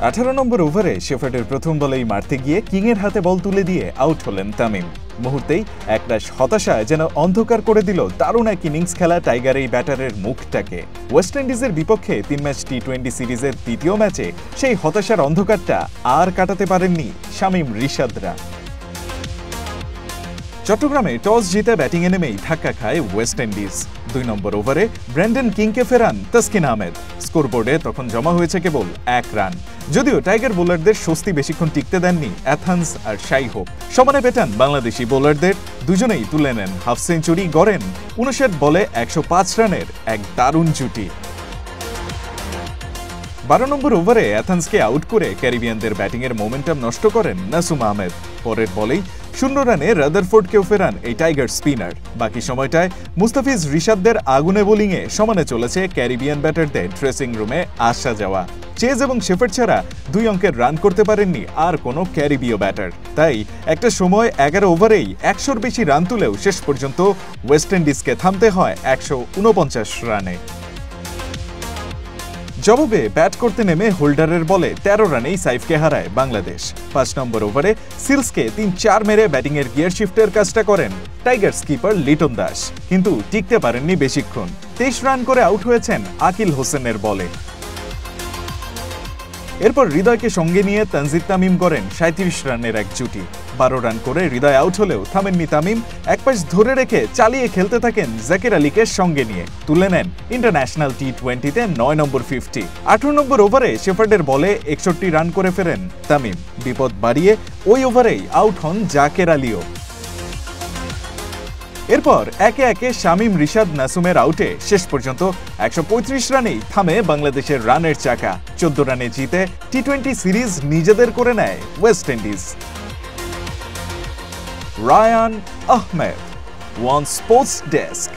18 নম্বর ওভারে শেফার্ডের প্রথম বলেই মারতে গিয়ে কিংয়ের হাতে বল তুলে দিয়ে আউট হলেন তামিম। মুহূর্তেই একরাশ হতাশা যেন অন্ধকার করে দিল দারুণ এক ইনিংস খেলা টাইগার এই ব্যাটারের মুখটাকে। ওয়েস্ট ইন্ডিজের বিপক্ষে 3 ম্যাচ টি-20 সিরিজের তৃতীয় ম্যাচে সেই হতাশার অন্ধকারটা আর কাটাতে পারেননি শামীম রিশাদরা। চট্টগ্রামে টস জিতে ব্যাটিংয়ে নেমেই ধাক্কা খায় ওয়েস্ট ইন্ডিজ। 2 নম্বর ওভারে ব্র্যান্ডন কিংকে ফেরান তাসকিন আহমেদ। স্কোরবোর্ডে তখন জমা হয়েছে কেবল 1 রান। যদিও টাইগার বোলারদের স্বস্তি বেশিক্ষণ টিকতে দেননি অ্যাথান্স আর শাই হোপ। সমানে পেটান বাংলাদেশি বোলারদের, দুজনেই তুলে নেন হাফ সেঞ্চুরি, গড়েন 59 বলে 105 রানের এক দারুণ জুটি। 12 নম্বর ওভারে অ্যাথান্সকে আউট করে ক্যারিবিয়ানদের ব্যাটিংয়ের মোমেন্টাম নষ্ট করেন নাসুম আহমেদ। পরের বলেই 0 রানে রাদারফোর্ডকেও ফেরান এই টাইগার স্পিনার। বাকি সময়টায় মুস্তাফিজ রিশাদদের আগুনে বোলিংয়ে সমানে চলেছে ক্যারিবিয়ান ব্যাটারদের ড্রেসিং রুমে আসা যাওয়া। চেজ এবং শেফার্ড ছাড়া 2 অঙ্কের রান করতে পারেননি আর কোনো ক্যারিবীয় ব্যাটার। তাই একটা সময় 11 ওভারেই 100-র বেশি রান তুলেও শেষ পর্যন্ত ওয়েস্ট ইন্ডিজকে থামতে হয় 149 রানে। জবাবে ব্যাট করতে নেমে হোল্ডারের বলে 13 রানেই সাইফকে হারায় বাংলাদেশ। 5 নম্বর ওভারে সিলসকে 3-4 মেরে ব্যাটিংয়ের গিয়ার শিফটের কাজটা করেন টাইগার্স কিপার লিটন দাস, কিন্তু টিকতে পারেননি বেশিক্ষণ। 23 রান করে আউট হয়েছেন আকিল হোসেনের বলে। এরপর হৃদয়কে সঙ্গে নিয়ে তানজিদ তামিম করেন 37 রানের এক জুটি। 12 রান করে হৃদয় আউট হলেও থামেননি তামিম, এক পাশ ধরে রেখে চালিয়ে খেলতে থাকেন জাকির আলীকে সঙ্গে নিয়ে। তুলে নেন ইন্টারন্যাশনাল টি-20-তে 9 নম্বর 50। 18 নম্বর ওভারে শেফার্ডের বলে 61 রান করে ফেরেন তামিম। বিপদ বাড়িয়ে ওই ওভারেই আউট হন জাকির আলীও। এরপর একে একে শামীম রিশাদ নাসুমের আউটে শেষ পর্যন্ত 135 রানেই থামে বাংলাদেশের রানের চাকা। 14 রানে জিতে টি-20 সিরিজ নিজেদের করে নেয় West Indies. Rayan Ahmed, one sports desk.